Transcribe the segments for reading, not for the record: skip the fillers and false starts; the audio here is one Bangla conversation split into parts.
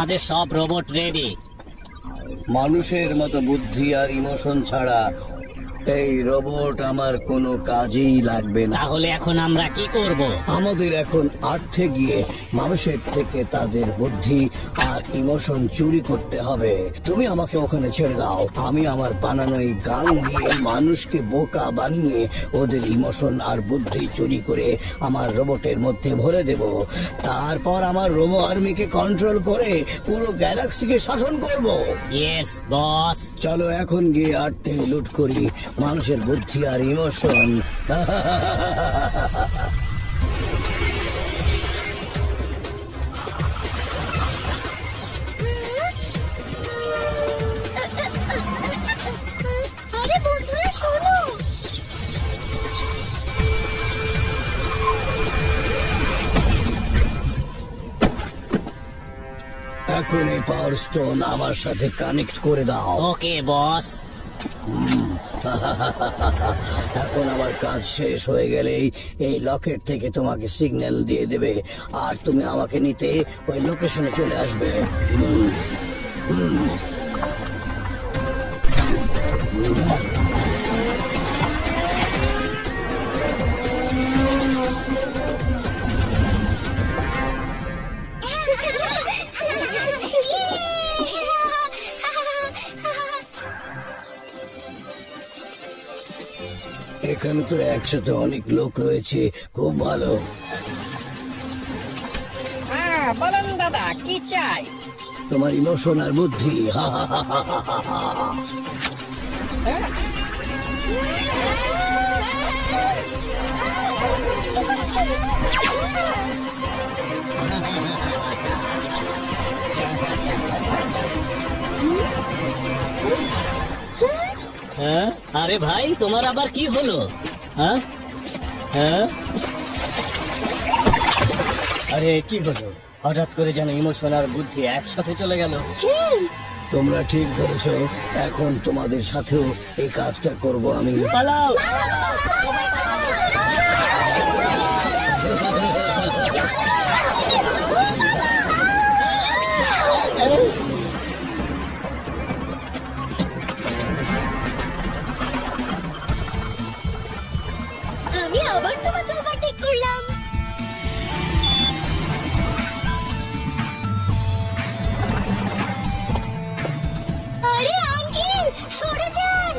আমাদের সব রোবট রেডি। মানুষের মতো বুদ্ধি আর ইমোশন ছাড়া এই রোবট আমার কোনো কাজেই লাগবে না। তাহলে এখন আমরা কি করব? আমাদের এখন আর্থে গিয়ে মানুষের থেকে তাদের বুদ্ধি আর ইমোশন চুরি করতে হবে। তুমি আমাকে ওখানে ছেড়ে দাও, আমি আমার বানানো এই গান দিয়ে মানুষকে বোকা বানিয়ে ওদের ইমোশন আর বুদ্ধি চুরি করে আমার রোবটের মধ্যে ভরে দেব। তারপর আমার রোবো আর্মিকে কন্ট্রোল করে পুরো গ্যালাক্সিকে শাসন করব। Yes boss. চলো এখন গিয়ে আর্থে লুট করি মানুষের বুদ্ধি আর ইমোশন। আরে বন্ধুরা শোনো, এখন এই পাওয়ার স্টোন আমার সাথে কানেক্ট করে দাও। ওকে বস। এখন আমার কাজ শেষ হয়ে গেলেই এই লকেট থেকে তোমাকে সিগন্যাল দিয়ে দেবে আর তুমি আমাকে নিতে ওই লোকেশনে চলে আসবে। এখানে তো একসাথে অনেক লোক রয়েছে, খুব ভালো। হ্যাঁ বলেন দাদা, কি চাই? তোমার ইমোশন আর বুদ্ধি। হ্যাঁ, আরে ভাই তোমার আবার কি হলো? হ্যাঁ হ্যাঁ, আরে কি হলো? হঠাৎ করে যেন ইমোশন আর বুদ্ধি একসাথে চলে গেল। তোমরা ঠিক ধরেছো, এখন তোমাদের সাথেও এই কাজটা করব আমি। পালাও। আমি আবার তোমাকে ওভারটেক করলাম। আরে আঙ্কেল সরে যান।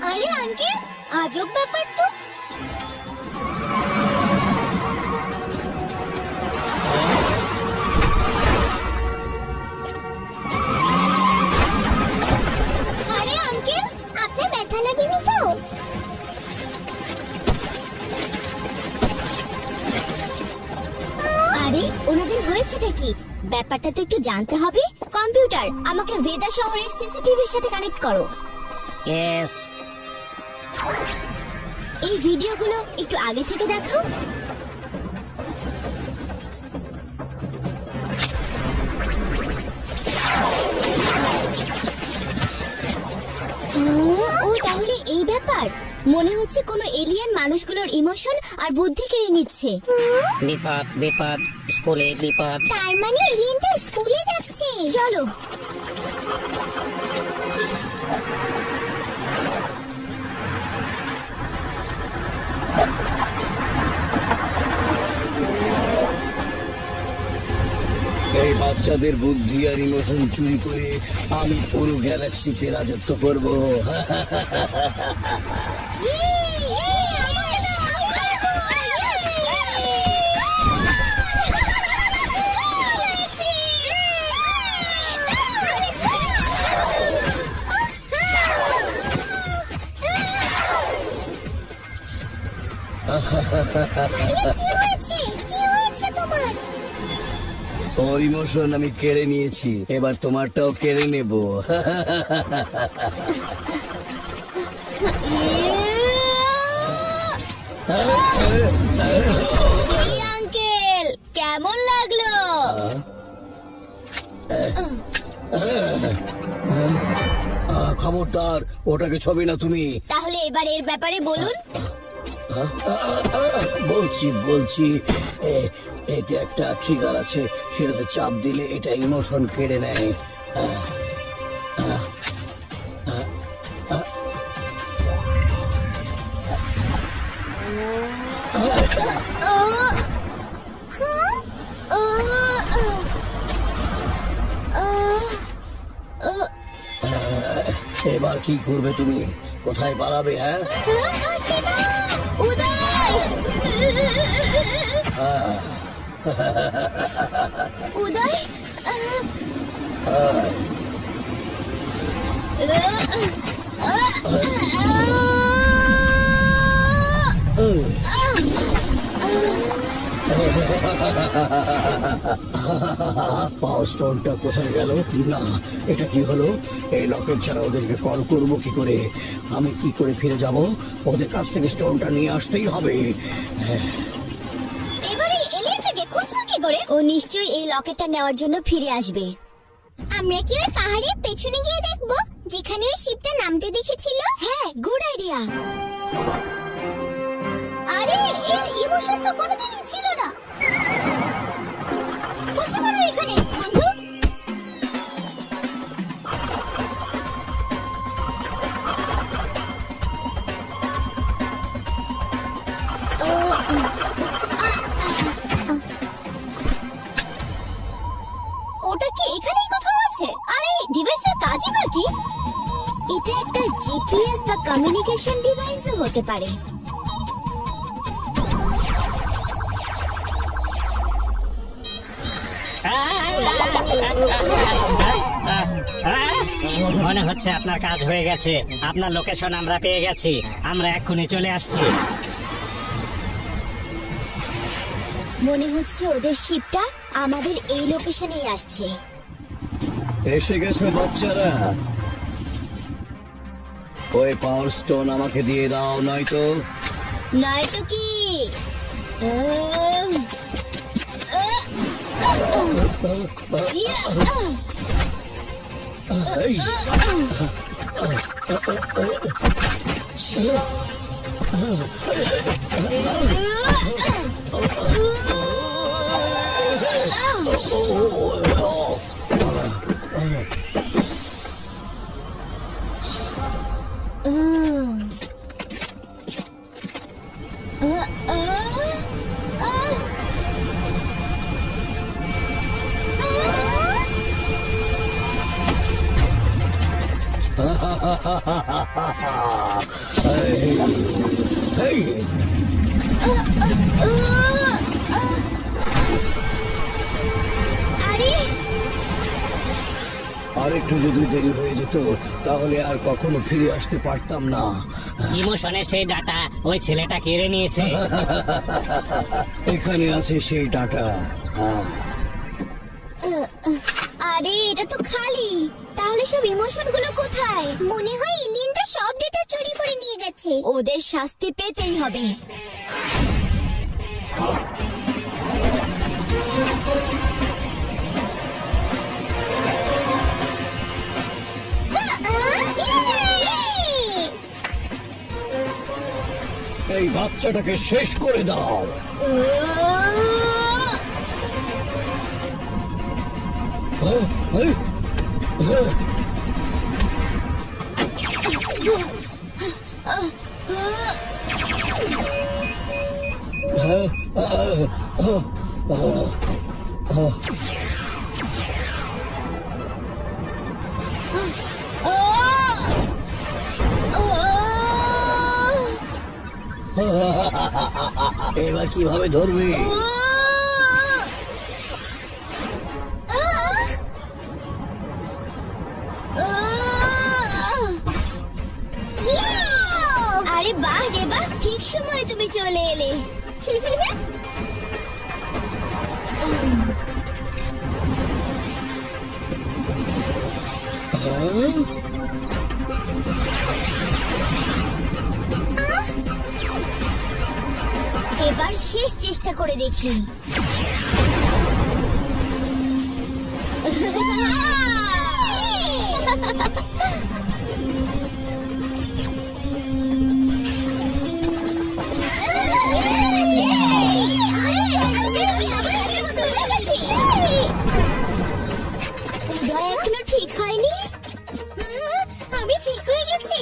আরে আঙ্কেল, আজব ব্যাপার তো। আরে আঙ্কেল, আপনার ব্যথা লাগেনি তো? আরে ওনাদের হয়েছেটা কি? ব্যাপারটা তো একটু জানতে হবে। কম্পিউটার, আমাকে ভেদা শহরের সিসিটিভির সাথে কানেক্ট করো। ইয়েস। এই ভিডিওগুলো একটু আগে থেকে দেখাও। ও তাহলে এই ব্যাপার। মনে হচ্ছে কোনো এলিয়েন মানুষগুলোর ইমোশন আর বুদ্ধি কেড়ে নিচ্ছে। বিপদ বিপদ, স্কুলে বিপদ। তার মানে এলিয়েনটা স্কুলে যাচ্ছে। চলো। এই বাচ্চাদের বুদ্ধি আর ইমোশন চুরি করে আমি পুরো গ্যালাক্সিতে রাজত্ব করব। ওর ইমোশন আমি কেড়ে নিয়েছি, এবার তোমারটাও কেড়ে নেব। আঙ্কেল কেমন লাগলো? খবরদার ওটাকে ছবি না তুমি। তাহলে এবার এর ব্যাপারে বলুন। বলছি বলছি এতে একটা ট্রিগার আছে, সেটাতে চাপ দিলে এটা ইমোশন কেড়ে নেয়। এবার কি করবে তুমি? কোথায় পালাবে? হ্যাঁ, উদয়, পাওয়ার স্টোনটা কোথায় গেল? না, এটা কি হলো? এই লকেট ছাড়া ওদেরকে কল করবো কি করে? আমি কি করে ফিরে যাব? ওদের কাছ থেকে স্টোনটা নিয়ে আসতেই হবে। এবারে এলিয়েনটাকে খুঁজবো কি করে? ও নিশ্চয়ই এই লকেটটা নেওয়ার জন্য ফিরে আসবে। আমরা কি ওই পাহাড়ের পেছনে গিয়ে দেখবো, যেখানে ওই শিপটা নামতে দেখেছিল? হ্যাঁ, গুড আইডিয়া। আরে এর ইমোশন তো কোনোদিনই ছিল না। বসে পড়ো এখানে, বন্ধু। ওটা কি এখানেই কোথাও আছে? আরে ডিভাইসের কাজই বা কি? এটা একটা জিপিএস বা কমিউনিকেশন ডিভাইসও হতে পারে। মনে হচ্ছে আপনার কাজ হয়ে গেছে। আপনার লোকেশন আমরা পেয়ে গেছি। আমরা এক্ষুনি চলে আসছি। মনে হচ্ছে ওদের শিপটা আমাদের এই লোকেশনেই আসছে। এসে গেছো বাচ্চারা। ওই পাওয়ার স্টোন আমাকে দিয়ে দাও, নয়তো নয়তো কি? এই, এই, আরে আরেকটু যদি দেরি হয়ে যেত তাহলে আর কখনো ফিরে আসতে পারতাম না। ইমোশনের সেই ডাটা ওই ছেলেটা কেড়ে নিয়েছে। এখানে আছে সেই ডাটা। আরে এটা তো খালি। তাহলে সব ইমোশন গুলো কোথায়? মনে হয় এলিয়েনটা সব ডেটা চুরি করে নিয়ে গেছে। ওদের শাস্তি পেতেই হবে। এই বাচ্চাটাকে শেষ করে দাও। এই, এবার কিভাবে ধরবি? আরে বাহ রে বাহ, ঠিক সময় তুমি চলে এলে। এবার শেষ চেষ্টা করে দেখি। হৃদয় এখনো ঠিক হয়নি। আমি ঠিক হয়ে গেছি।